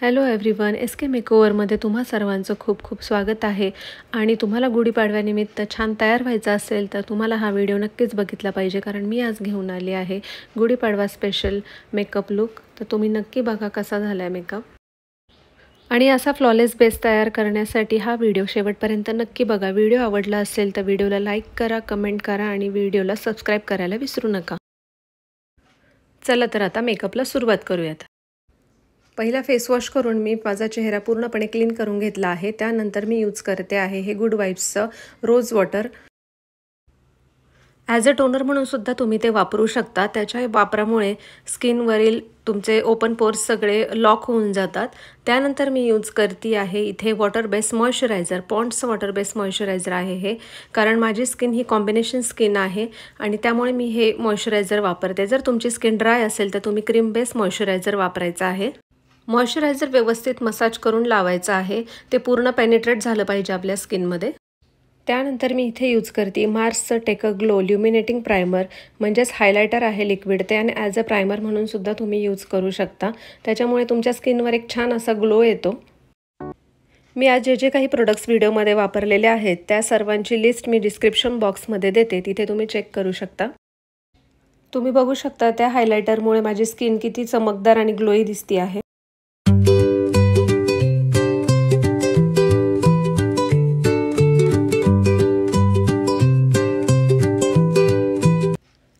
Hello everyone, SK मेकओव्हरमध्ये तुम्हा सर्वांचं खूप खूप स्वागत आहे. आणि तुम्हाला गुढीपाडव्यानिमित्त छान तयार व्हायचं असेल तर तुम्हाला हा व्हिडिओ नक्कीच बघितला पाहिजे, कारण मी आज घेऊन आली आहे गुढीपाडवा स्पेशल मेकअप लुक. तर तुम्ही नक्की बघा कसा झाला आहे मेकअप. आणि असा फ्लॉलेस बेस तयार करण्यासाठी हा व्हिडिओ शेवटपर्यंत नक्की बघा. व्हिडिओ आवडला असेल तर व्हिडिओला लाईक करा, कमेंट करा आणि व्हिडिओला सबस्क्राईब करायला विसरू नका. चला तर आता मेकअपला सुरुवात करूयात. पहिला फेस वॉश करून मी माझा चेहरा पूर्णपणे क्लीन करून घेतला आहे. त्यानंतर मी यूज करते आहे हे गुड वाइब्सचं rose water. As a toner म्हणून सुद्धा तुम्ही ते वापरू शकता. त्याच्या वापरामुळे स्किनवरील तुमचे ओपन पोर्स सगळे लॉक होऊन जातात. त्यानंतर मी यूज करते आहे इथे वॉटर बेस मॉइश्चरायझर. पॉन्ड्सचं वॉटर बेस मॉइश्चरायझर आहे हे, कारण माझी स्किन ही कॉम्बिनेशन स्किन आहे आणि त्यामुळे मी हे मॉइश्चरायझर वापरते. जर तुमची स्किन ड्राय असेल तर तुम्ही क्रीम बेस मॉइश्चरायझर वापरायचं आहे. मॉइश्चरायझर व्यवस्थित मसाज करून लावायचं आहे. ते पूर्ण पेनिट्रेट झालं पाहिजे आपल्या स्किनमध्ये. त्यानंतर मी इथे यूज करते मार्सचं टेक अ ग्लो ल्युमिनेटिंग प्रायमर, म्हणजेच हायलायटर आहे लिक्विड ते, आणि ॲज अ प्रायमर म्हणून सुद्धा तुम्ही यूज करू शकता. त्याच्यामुळे तुमच्या स्किनवर एक छान असा ग्लो येतो. मी आज जे काही प्रोडक्ट्स व्हिडिओमध्ये वापरलेले आहेत त्या सर्वांची लिस्ट मी डिस्क्रिप्शन बॉक्समध्ये देते, तिथे तुम्ही चेक करू शकता. तुम्ही बघू शकता त्या हायलायटरमुळे माझी स्किन किती चमकदार आणि ग्लोई दिसती आहे.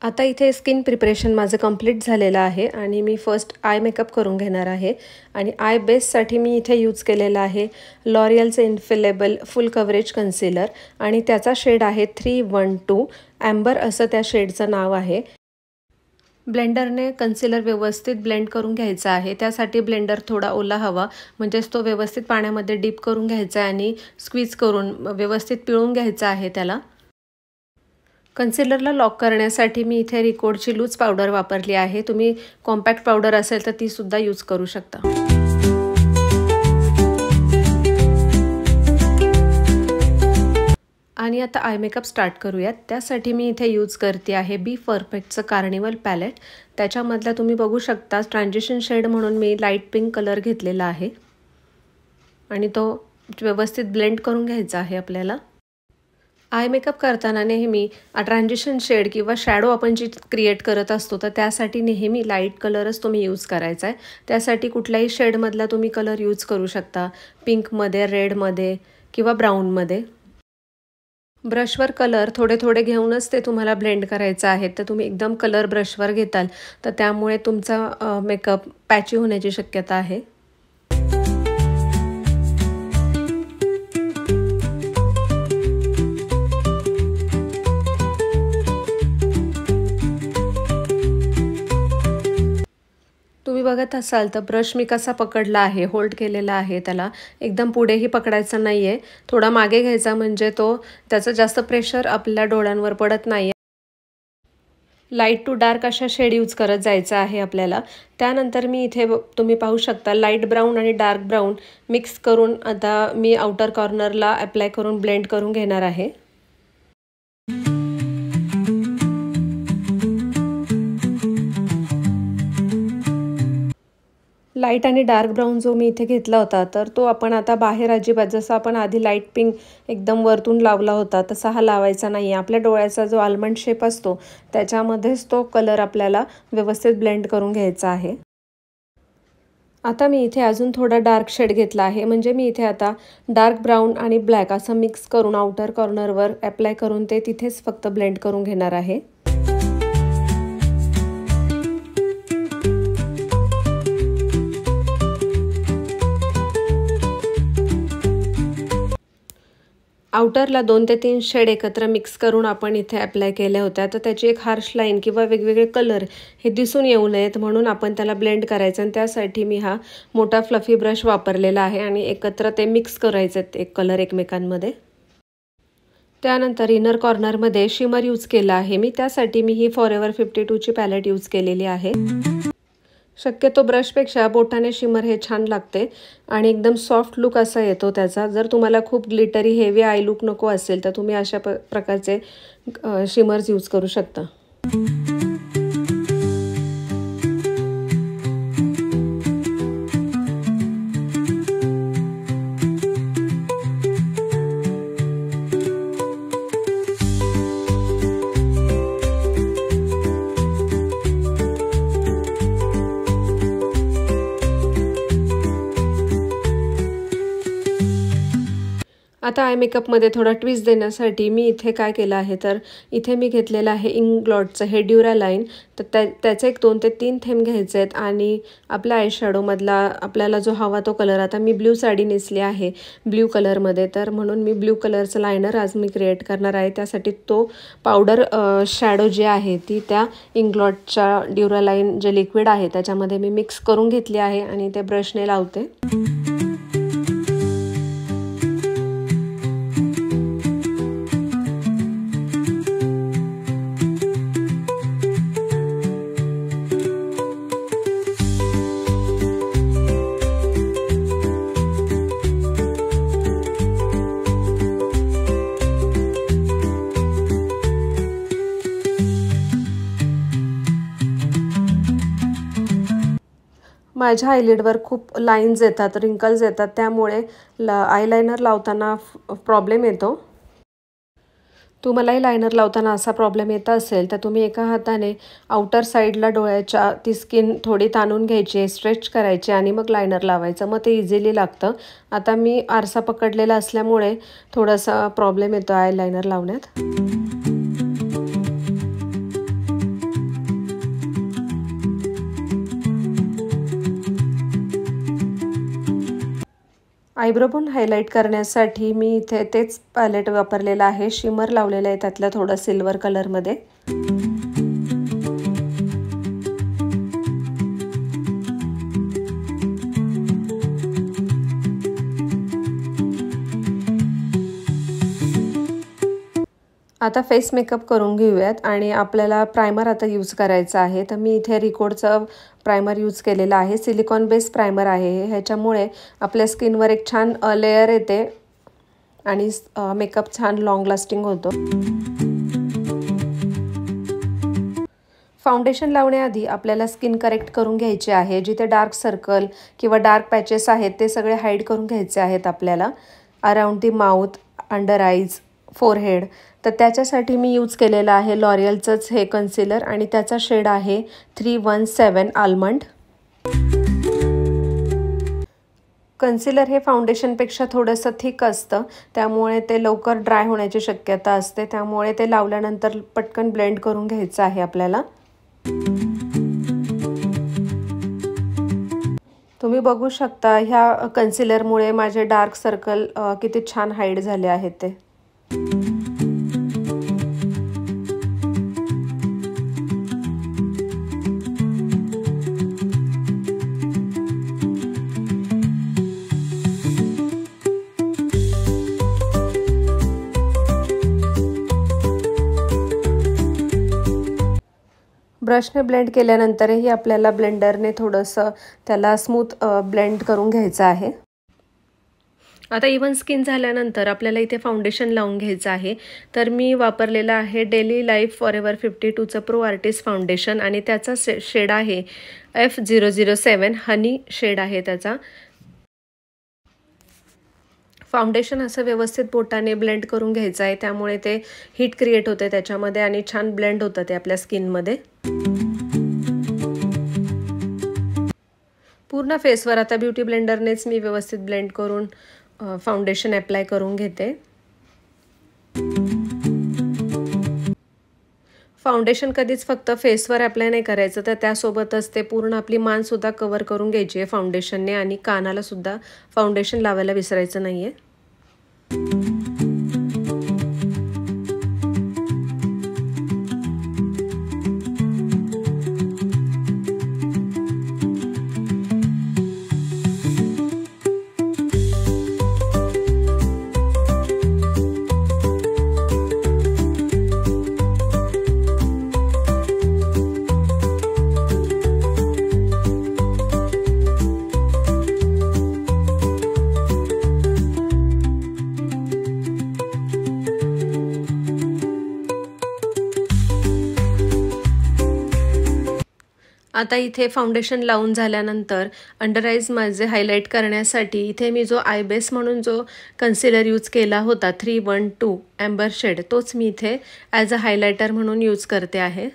आता इथे स्किन प्रिपरेशन माझं कंप्लीट झालेलं आहे आणि मी फर्स्ट आय मेकअप करून घेणार आहे. आणि आय बेससाठी मी इथे यूज केलेला आहे लॉरियलचं इन्फिलेबल फुल कव्हरेज कन्सिलर आणि त्याचा शेड आहे 312 ॲम्बर असं त्या शेडचं नाव आहे. ब्लेंडरने कन्सिलर व्यवस्थित ब्लेंड करून घ्यायचा आहे. त्यासाठी ब्लेंडर थोडा ओला हवा, म्हणजेच तो व्यवस्थित पाण्यामध्ये डीप करून घ्यायचा आहे आणि स्क्वीज करून व्यवस्थित पिळून घ्यायचा आहे त्याला. कन्सिलरला लॉक करण्यासाठी मी इथे रिकोडची लूज पावडर वापरली आहे. तुम्ही कॉम्पॅक्ट पावडर असेल तर ती सुद्धा यूज करू शकता. आणि आता आय मेकअप स्टार्ट करूयात. त्यासाठी मी इथे यूज करते आहे बी परफेक्टचं कार्निवल पॅलेट. त्याच्यामधला तुम्ही बघू शकता ट्रान्झिशन शेड म्हणून मी लाईट पिंक कलर घेतलेला आहे आणि तो व्यवस्थित ब्लेंड करून घ्यायचा आहे आपल्याला. आय मेकअप करताना नेहमी ट्रान्झिशन शेड किंवा शॅडो आपण जी क्रिएट करत असतो तर त्यासाठी नेहमी लाईट कलरच तुम्ही यूज करायचा आहे. त्यासाठी कुठल्याही शेडमधला तुम्ही कलर यूज करू शकता, पिंकमध्ये, रेडमध्ये किंवा ब्राऊनमध्ये. ब्रशवर कलर थोडे थोडे घेऊनच ते तुम्हाला ब्लेंड करायचं आहे. तर तुम्ही एकदम कलर ब्रशवर घेताल तर त्यामुळे तुमचा मेकअप पॅची होण्याची शक्यता आहे. तुम्ही बघत असाल तर ब्रश मी कसा पकडला आहे, होल्ड केलेला आहे त्याला. एकदम पुढेही पकडायचा नाही आहे, थोडा मागे घ्यायचा, म्हणजे त्याचं जास्त प्रेशर आपल्या डोळ्यांवर पडत नाही. लाईट टू डार्क अशा शेड यूज करत जायचं आहे आपल्याला. त्यानंतर मी इथे तुम्ही पाहू शकता लाईट ब्राऊन आणि डार्क ब्राऊन मिक्स करून आता मी आउटर कॉर्नरला अप्लाय करून ब्लेंड करून घेणार आहे. लाईट आणि डार्क ब्राऊन जो मी इथे घेतला होता तर तो आपण आता बाहेर अजिबात, जसं आपण आधी लाईट पिंक एकदम वरतून लावला होता तसा हा लावायचा नाही आहे. आपल्या डोळ्याचा जो आल्मंड शेप असतो त्याच्यामध्येच तो कलर आपल्याला व्यवस्थित ब्लेंड करून घ्यायचा आहे. आता मी इथे अजून थोडा डार्क शेड घेतला आहे, म्हणजे मी इथे आता डार्क ब्राऊन आणि ब्लॅक असं मिक्स करून आउटर कॉर्नरवर अप्लाय करून ते तिथेच फक्त ब्लेंड करून घेणार आहे. आउटरला 2 ते 3 शेड एकत्र मिक्स करून आपण इथे अप्लाय केल्या होत्या, तर त्याची एक हार्श लाईन किंवा वेगवेगळे कलर हे दिसून येऊ नयेत म्हणून आपण त्याला ब्लेंड करायचं. आणि त्यासाठी मी हा मोठा फ्लफी ब्रश वापरलेला आहे आणि एकत्र ते मिक्स करायचे एक कलर एकमेकांमध्ये. त्यानंतर इनर कॉर्नरमध्ये शिमर यूज केला आहे मी. त्यासाठी मी ही फॉरएव्हर 52ची पॅलेट यूज केलेली आहे. शक्यतो ब्रशपेक्षा बोटाने शिमर हे छान लागते आणि एकदम सॉफ्ट लुक असा येतो त्याचा. जर तुम्हाला खूप ग्लिटरी हेवी आय लुक नको असेल तर तुम्ही अशा प्रकारचे शिमर्स यूज करू शकता. आता आय मेकअपमध्ये थोडा ट्विस्ट देण्यासाठी मी इथे काय केलं आहे तर इथे मी घेतलेलं आहे इंग्लॉटचं हे ड्युरालाईन. तर त्याचे एक 2 ते 3 थेंब घ्यायचे आहेत आणि आपल्या आय शॅडोमधला आपल्याला जो हवा तो कलर, आता मी ब्ल्यू साडी नेसली आहे ब्ल्यू कलरमध्ये, तर म्हणून मी ब्ल्यू कलरचं लायनर आज मी क्रिएट करणार आहे. त्यासाठी तो पावडर शॅडो जे आहे ती त्या इंग्लॉटच्या ड्युरालाईन जे लिक्विड आहे त्याच्यामध्ये मी मिक्स करून घेतली आहे आणि ते ब्रशने लावते. माझ्या आयलिडवर खूप लाईन्स येतात, रिंकल्स येतात, त्यामुळे आयलायनर लावताना प्रॉब्लेम येतो. तुम्हालाही लायनर लावताना असा प्रॉब्लेम येत असेल तर तुम्ही एका हाताने आउटर साईडला डोळ्याच्या ती स्किन थोडी ताणून घ्यायची, स्ट्रेच करायची आणि मग लायनर लावायचं, मग ते इझिली लागतं. आता मी आरसा पकडलेला असल्यामुळे थोडासा प्रॉब्लेम येतो आयलायनर लावण्यात. आयब्रो बोन हायलाईट करण्यासाठी मी इथे तेच पॅलेट वापरलेलं आहे, शिमर लावलेलं आहे त्यातलं थोडं सिल्वर कलरमध्ये. आता फेस मेकअप करून घेऊयात आणि आपल्याला प्रायमर आता यूज करायचं आहे. तर मी इथे रिकोडचं प्रायमर यूज केलेलं आहे, सिलिकॉन बेस प्रायमर आहे. ह्याच्यामुळे आपल्या स्किनवर एक छान लेयर येते आणि मेकअप छान लॉंग लास्टिंग होतो. फाउंडेशन लावण्याआधी आपल्याला स्किन करेक्ट करून घ्यायची आहे. जिथे डार्क सर्कल किंवा डार्क पॅचेस आहेत ते सगळे हाईड करून घ्यायचे आहेत आपल्याला, around the mouth, under eyes, forehead. तर त्याच्यासाठी मी यूज केलेलं आहे लॉरियलचंच हे कन्सिलर आणि त्याचा शेड आहे 317 आल्मंड. कन्सिलर हे फाउंडेशनपेक्षा थोडंसं थिक असतं, त्यामुळे ते लवकर ड्राय होण्याची शक्यता असते, त्यामुळे ते लावल्यानंतर पटकन ब्लेंड करून घ्यायचं आहे आपल्याला. तुम्ही बघू शकता ह्या कन्सिलरमुळे माझे डार्क सर्कल किती छान हाईड झाले आहेत ते. ब्रशने ब्लेंड केल्यानंतरही आपल्याला ब्लेंडरने थोडंसं त्याला स्मूथ ब्लेंड करून घ्यायचं आहे. आता इव्हन स्किन झाल्यानंतर आपल्याला इथे फाउंडेशन लावून घ्यायचं आहे. तर मी वापरलेलं आहे डेली लाईफ फॉरएव्हर 52चं प्रो आर्टिस्ट फाउंडेशन आणि त्याचा शेड आहे F007 हनी शेड आहे त्याचा. फाउंडेशन असं व्यवस्थित बोटाने ब्लेंड करून घ्यायचं आहे, त्यामुळे ते हीट क्रिएट होते त्याच्यामध्ये आणि छान ब्लेंड होतं ते आपल्या स्किनमध्ये. पूर्ण फेसवर आता ब्युटी ब्लेंडरनेच मी व्यवस्थित ब्लेंड करून फाउंडेशन अप्लाय करून घेते. फाउंडेशन कधीच फक्त फेसवर अप्लाय नाही करायचं, तर त्यासोबतच ते पूर्ण आपली मानसुद्धा कवर करून घ्यायची आहे फाउंडेशनने आणि कानाला सुद्धा फाउंडेशन लावायला विसरायचं नाही आहे. आता इथे फाउंडेशन लावून झाल्यानंतर अंडर आईज माझे हायलाईट करण्यासाठी इथे मी जो आय बेस म्हणून जो कन्सिलर यूज केला होता 312 एम्बर शेड, तोच मी इथे ॲज अ हायलायटर म्हणून यूज करते आहे.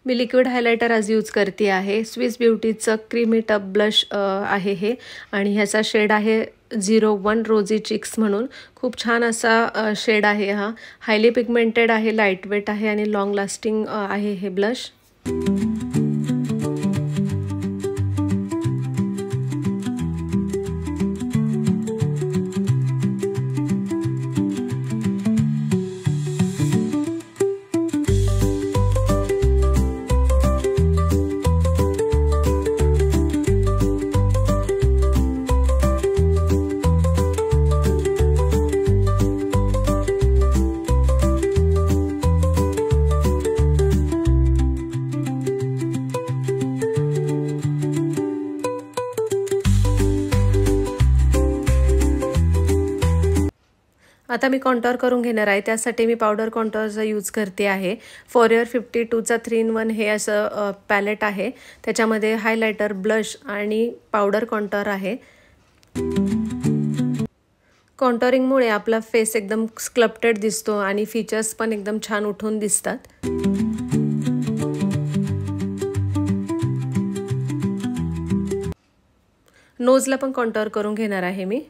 मी लिक्विड हायलायटर आज यूज करते आहे. स्विस ब्युटीचं क्रीमी टफ ब्लश आहे हे, आणि ह्याचा शेड आहे 01 रोजी चिक्स म्हणून. खूप छान असा शेड आहे हा. हायली पिगमेंटेड आहे, लाईट वेट आहे आणि लॉंग लास्टिंग आहे हे ब्लश. आता मी कॉन्टोर करून घेणार आहे. त्यासाठी मी पावडर कॉन्टोरचा यूज करते आहे. फॉरएवर 52चा 3-in-1 हे असं पॅलेट आहे. त्याच्यामध्ये हायलायटर, ब्लश आणि पावडर कॉन्टोर आहे. कॉन्टोरिंगमुळे आपला फेस एकदम स्कल्प्टेड दिसतो आणि फीचर्स पण एकदम छान उठून दिसतात. नोजला पण कॉन्टोर करून घेणार आहे मी.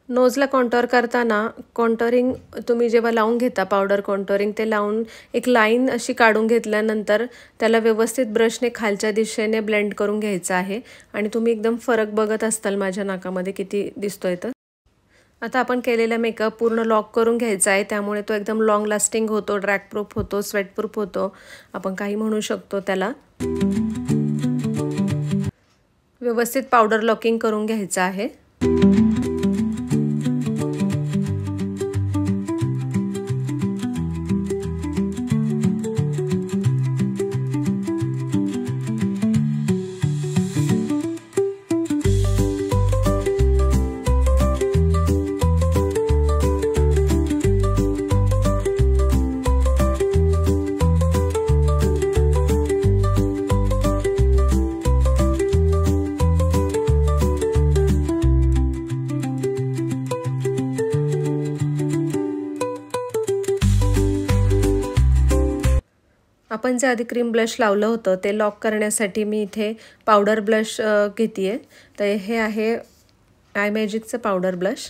नोजला कॉन्टोर करताना कॉन्टोरिंग तुम्ही जेव्हा लावून घेता पावडर कॉन्टोरिंग, ते लावून एक लाईन अशी काढून घेतल्यानंतर त्याला व्यवस्थित ब्रशने खालच्या दिशेने ब्लेंड करून घ्यायचं आहे. आणि तुम्ही एकदम फरक बघत असताल माझ्या नाकामध्ये किती दिसतोय तर. आता आपण केलेला मेकअप पूर्ण लॉक करून घ्यायचा आहे. त्यामुळे तो एकदम लॉंग लास्टिंग होतो, ड्रॅग प्रूफ होतो, स्वेट प्रूफ होतो, आपण काही म्हणू शकतो त्याला. व्यवस्थित पावडर लॉकिंग करून घ्यायचं आहे. आपण जे आधी क्रीम ब्लश लावलं होतं ते लॉक करण्यासाठी मी इथे पावडर ब्लश घेते. तर हे आहे आय मॅजिकचं पावडर ब्लश.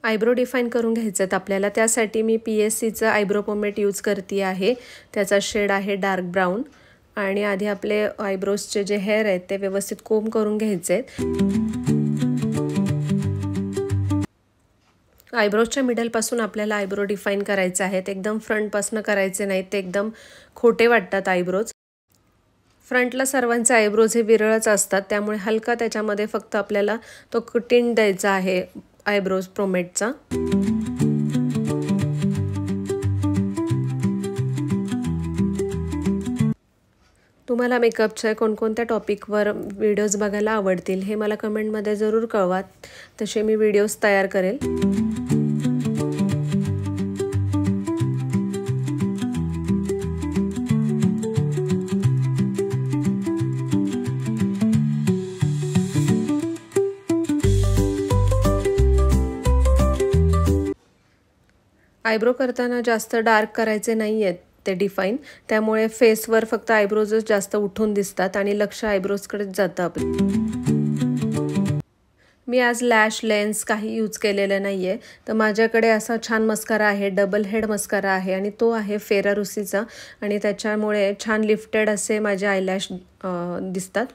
आयब्रो डिफाईन करून घ्यायचं आहेत आपल्याला. त्यासाठी मी PSCचं आयब्रो पोमेट यूज करते आहे. त्याचा शेड आहे डार्क ब्राऊन. आणि आधी आपले आयब्रोजचे जे हेअर आहेत ते व्यवस्थित कोम करून घ्यायचे आहेत. आयब्रोजच्या मिडलपासून आपल्याला आयब्रो डिफाईन करायचे आहेत. एकदम फ्रंटपासून करायचे नाहीत, ते एकदम खोटे वाटतात आयब्रोज. फ्रंटला सर्वांचे आयब्रोज हे विरळच असतात, त्यामुळे हलका त्याच्यामध्ये फक्त आपल्याला तो टिंट द्यायचा आहे आयब्रोज पोमेटचा. तुम्हाला मेकअपच्या कोणकोणत्या टॉपिकवर व्हिडिओज बघायला आवडतील हे मला कमेंटमध्ये जरूर कळवा. तसे मी व्हिडिओज तयार करेल. आयब्रो करताना जास्त डार्क करायचे नाही आहेत ते डिफाईन, त्यामुळे फेसवर फक्त आयब्रोजच जास्त उठून दिसतात आणि लक्ष आयब्रोजकडेच जातं आपलं. मी आज लॅश लेन्स काही यूज केलेलं नाही आहे. तर माझ्याकडे असा छान मस्कारा आहे, डबल हेड मस्कारा आहे आणि तो आहे फेरारुसीचा, आणि त्याच्यामुळे छान लिफ्टेड असे माझे आयलॅश दिसतात.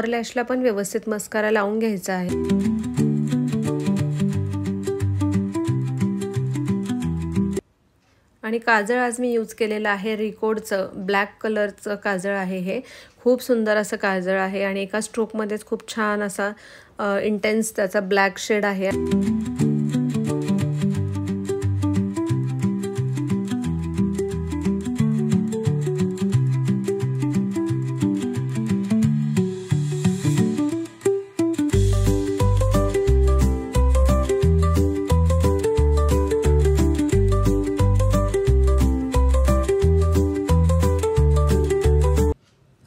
लोअर लॅशला पण व्यवस्थित मस्कारा लावून घ्यायचा आहे। आणि काजळ आज मी यूज केलेलं आहे रिकोडचं ब्लॅक कलरचं काजळ आहे। हे खूप सुंदर असं काजळ आहे आणि एका स्ट्रोकमध्येच खूप छान असा इंटेन्स त्याचा ब्लॅक शेड आहे।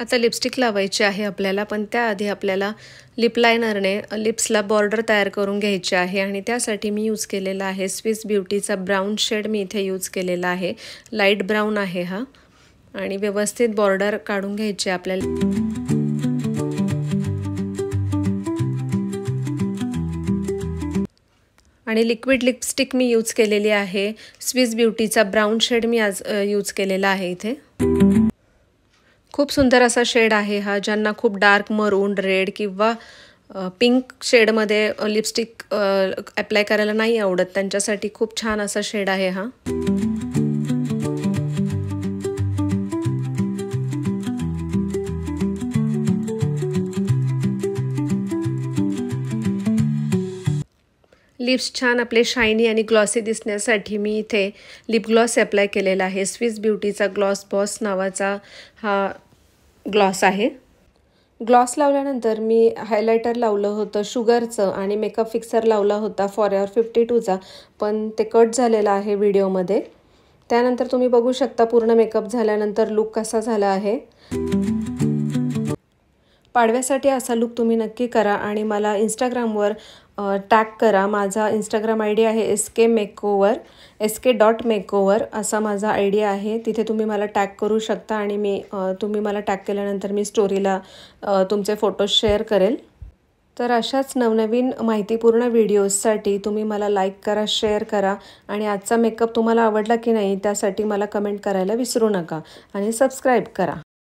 आता लिपस्टिक लावायची आहे आपल्याला, पण त्याआधी आपल्याला लिप लायनरने लिप्सला बॉर्डर तयार करून घ्यायची आहे आणि त्यासाठी मी यूज केलेला आहे स्विस ब्युटीचा ब्राऊन शेड मी इथे यूज केलेला आहे। लाईट ब्राऊन आहे हा आणि व्यवस्थित बॉर्डर काढून घ्यायची आपल्याला। आणि लिक्विड लिपस्टिक मी यूज केलेली आहे स्विस ब्युटीचा ब्राऊन शेड मी आज यूज केलेला आहे इथे। खूप सुंदर असा शेड आहे हा। ज्यांना खूप डार्क मरून रेड किंवा पिंक शेडमध्ये लिपस्टिक अप्लाय करायला नाही आवडत त्यांच्यासाठी खूप छान असा शेड आहे हा। लिप्स छान आपले शायनी आणि ग्लॉसी दिसण्यासाठी मी इथे लिप ग्लॉस अप्लाय केलेला आहे। स्विस ब्युटीचा ग्लॉस बॉस नावाचा हा ग्लॉस आहे। ग्लॉस लावल्यानंतर मी हायलायटर लावलं होतं शुगरचं आणि मेकअप फिक्सर लावला होता फॉरएव्हर 52चा, पण ते कट झालेला आहे व्हिडिओमध्ये। त्यानंतर तुम्ही बघू शकता पूर्ण मेकअप झाल्यानंतर लुक कसा झाला आहे। पाडव्यासाठी असा लुक तुम्ही नक्की करा आणि मला इंस्टाग्रामवर टॅग करा। माझा इंस्टाग्राम आय डी आहे sk.makeover sk.makeover असा माझा आय डी आहे। तिथे तुम्ही मला टॅग करू शकता आणि तुम्ही मला टॅग केल्यानंतर मी स्टोरीला तुमचे फोटो शेअर करेल। तर अशाच नवनवीन माहितीपूर्ण व्हिडिओजसाठी तुम्ही मला लाईक करा, शेअर करा आणि आजचा मेकअप तुम्हाला आवडला की नाही त्यासाठी मला कमेंट करायला विसरू नका आणि सबस्क्राईब करा।